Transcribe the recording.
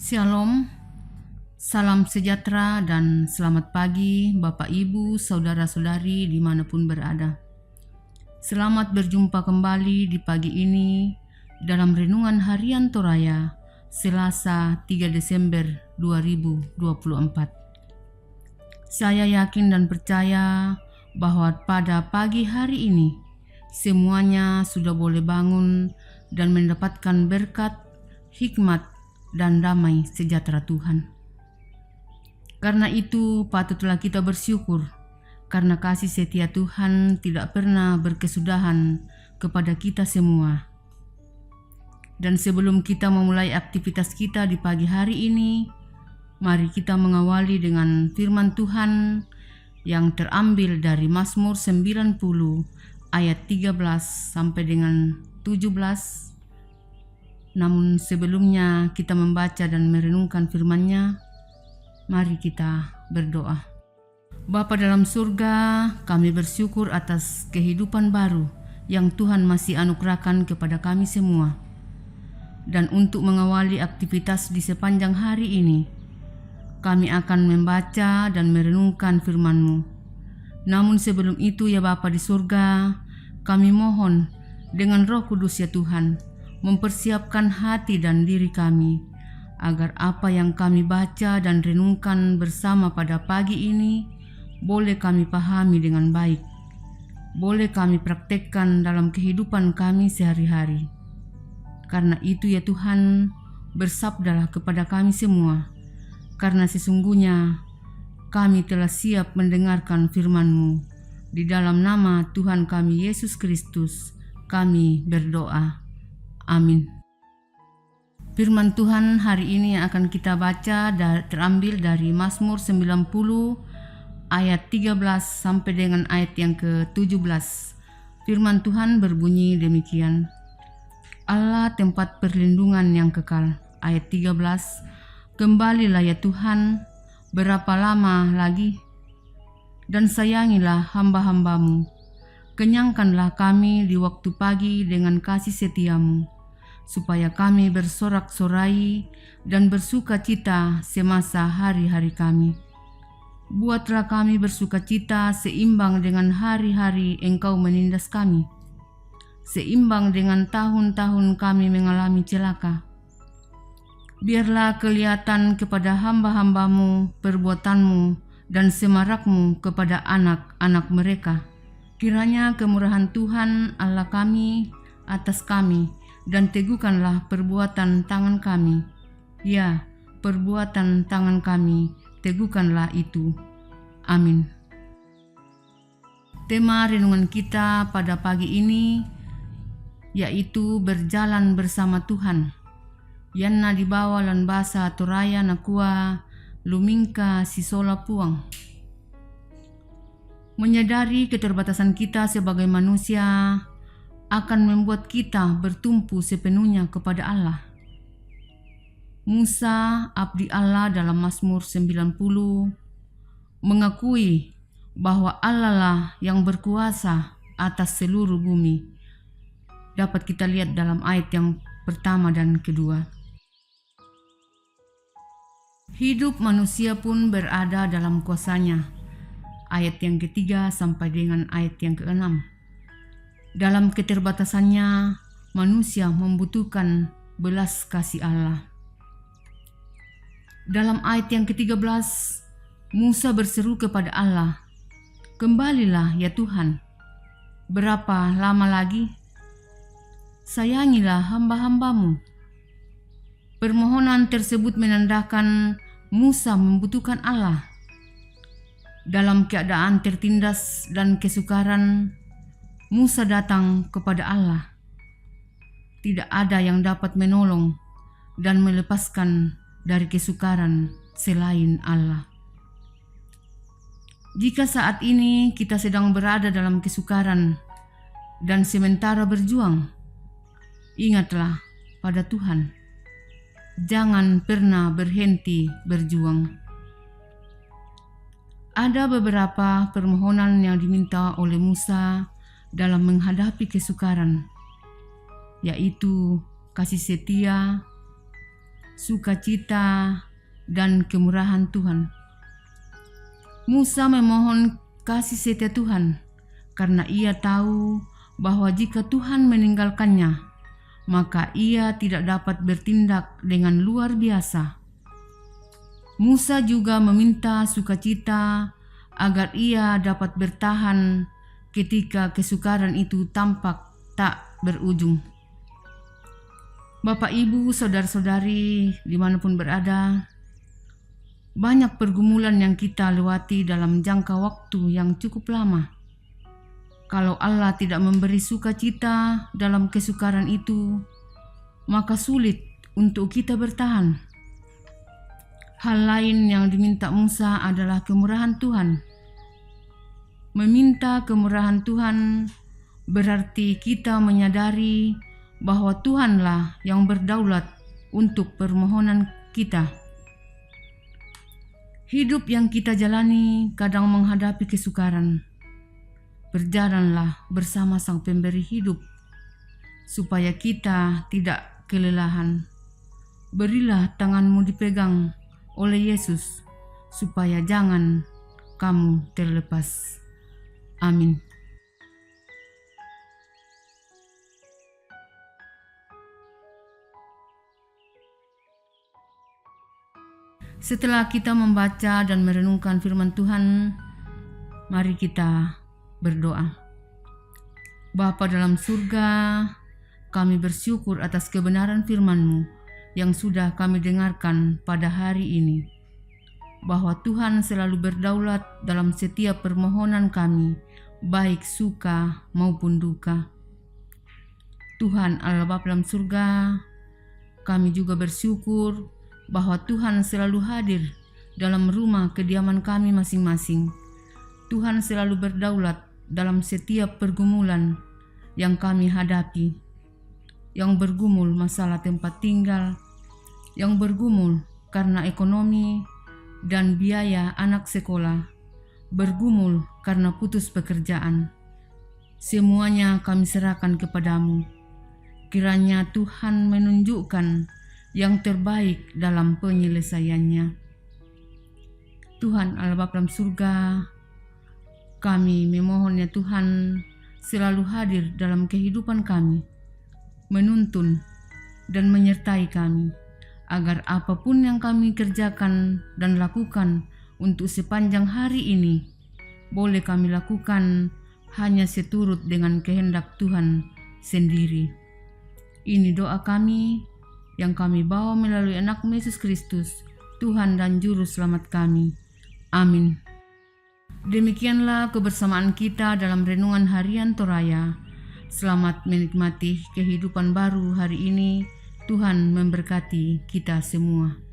Shalom, salam sejahtera dan selamat pagi Bapak Ibu, Saudara-saudari dimanapun berada. Selamat berjumpa kembali di pagi ini dalam Renungan Harian Toraya, Selasa 3 Desember 2024. Saya yakin dan percaya bahwa pada pagi hari ini semuanya sudah boleh bangun dan mendapatkan berkat, hikmat, dan damai sejahtera Tuhan. Karena itu patutlah kita bersyukur karena kasih setia Tuhan tidak pernah berkesudahan kepada kita semua. Dan sebelum kita memulai aktivitas kita di pagi hari ini, mari kita mengawali dengan firman Tuhan yang terambil dari Mazmur 90 ayat 13 sampai dengan 17. Namun sebelumnya kita membaca dan merenungkan firman-Nya, mari kita berdoa. Bapa dalam surga, kami bersyukur atas kehidupan baru yang Tuhan masih anugerahkan kepada kami semua. Dan untuk mengawali aktivitas di sepanjang hari ini, kami akan membaca dan merenungkan firman-Mu. Namun sebelum itu ya Bapa di surga, kami mohon dengan Roh Kudus ya Tuhan, mempersiapkan hati dan diri kami, agar apa yang kami baca dan renungkan bersama pada pagi ini boleh kami pahami dengan baik, boleh kami praktekkan dalam kehidupan kami sehari-hari. Karena itu ya Tuhan, bersabdalah kepada kami semua, karena sesungguhnya kami telah siap mendengarkan firman-Mu. Di dalam nama Tuhan kami Yesus Kristus, kami berdoa. Amin. Firman Tuhan hari ini akan kita baca terambil dari Mazmur 90 ayat 13 sampai dengan ayat yang ke-17. Firman Tuhan berbunyi demikian. Allah tempat perlindungan yang kekal. Ayat 13. Kembalilah ya Tuhan, berapa lama lagi? Dan sayangilah hamba-hamba-Mu. Kenyangkanlah kami di waktu pagi dengan kasih setia-Mu, supaya kami bersorak-sorai dan bersuka cita semasa hari-hari kami. Buatlah kami bersuka cita seimbang dengan hari-hari Engkau menindas kami, seimbang dengan tahun-tahun kami mengalami celaka. Biarlah kelihatan kepada hamba-hamba-Mu perbuatan-Mu dan semarak-Mu kepada anak-anak mereka. Kiranya kemurahan Tuhan Allah kami atas kami, dan teguhkanlah perbuatan tangan kami. Ya, perbuatan tangan kami, teguhkanlah itu. Amin. Tema renungan kita pada pagi ini yaitu berjalan bersama Tuhan. Yanna dibawa lan basa Toraya nakua lumingka sisola puang. Menyadari keterbatasan kita sebagai manusia akan membuat kita bertumpu sepenuhnya kepada Allah. Musa, abdi Allah dalam Mazmur 90, mengakui bahwa Allah lah yang berkuasa atas seluruh bumi. Dapat kita lihat dalam ayat yang pertama dan kedua. Hidup manusia pun berada dalam kuasanya. Ayat yang ketiga sampai dengan ayat yang keenam. Dalam keterbatasannya, manusia membutuhkan belas kasih Allah. Dalam ayat yang ke-13, Musa berseru kepada Allah, "Kembalilah ya Tuhan, berapa lama lagi? Sayangilah hamba-hamba-Mu." Permohonan tersebut menandakan Musa membutuhkan Allah. Dalam keadaan tertindas dan kesukaran, Musa datang kepada Allah. Tidak ada yang dapat menolong dan melepaskan dari kesukaran selain Allah. Jika saat ini kita sedang berada dalam kesukaran dan sementara berjuang, ingatlah pada Tuhan. Jangan pernah berhenti berjuang. Ada beberapa permohonan yang diminta oleh Musa dalam menghadapi kesukaran, yaitu kasih setia, sukacita, dan kemurahan Tuhan. Musa memohon kasih setia Tuhan karena ia tahu bahwa jika Tuhan meninggalkannya, maka ia tidak dapat bertindak dengan luar biasa. Musa juga meminta sukacita agar ia dapat bertahan ketika kesukaran itu tampak tak berujung. Bapak, Ibu, saudara-saudari dimanapun berada, banyak pergumulan yang kita lewati dalam jangka waktu yang cukup lama. Kalau Allah tidak memberi sukacita dalam kesukaran itu, maka sulit untuk kita bertahan. Hal lain yang diminta Musa adalah kemurahan Tuhan. Meminta kemurahan Tuhan berarti kita menyadari bahwa Tuhanlah yang berdaulat untuk permohonan kita. Hidup yang kita jalani kadang menghadapi kesukaran. Berjalanlah bersama Sang Pemberi hidup, supaya kita tidak kelelahan. Berilah tanganmu dipegang oleh Yesus, supaya jangan kamu terlepas. Amin. Setelah kita membaca dan merenungkan firman Tuhan, mari kita berdoa. Bapa dalam surga, kami bersyukur atas kebenaran firman-Mu yang sudah kami dengarkan pada hari ini, bahwa Tuhan selalu berdaulat dalam setiap permohonan kami, baik suka maupun duka. Tuhan Allah Bapa dalam surga, kami juga bersyukur bahwa Tuhan selalu hadir dalam rumah kediaman kami masing-masing. Tuhan selalu berdaulat dalam setiap pergumulan yang kami hadapi, yang bergumul masalah tempat tinggal, yang bergumul karena ekonomi dan biaya anak sekolah, bergumul karena putus pekerjaan. Semuanya kami serahkan kepadamu. Kiranya Tuhan menunjukkan yang terbaik dalam penyelesaiannya. Tuhan Allah Bapa dalam surga, kami memohon ya Tuhan selalu hadir dalam kehidupan kami, menuntun dan menyertai kami, agar apapun yang kami kerjakan dan lakukan untuk sepanjang hari ini, boleh kami lakukan hanya seturut dengan kehendak Tuhan sendiri. Ini doa kami yang kami bawa melalui anak Yesus Kristus, Tuhan dan Juru Selamat kami. Amin. Demikianlah kebersamaan kita dalam renungan harian Toraya. Selamat menikmati kehidupan baru hari ini. Tuhan memberkati kita semua.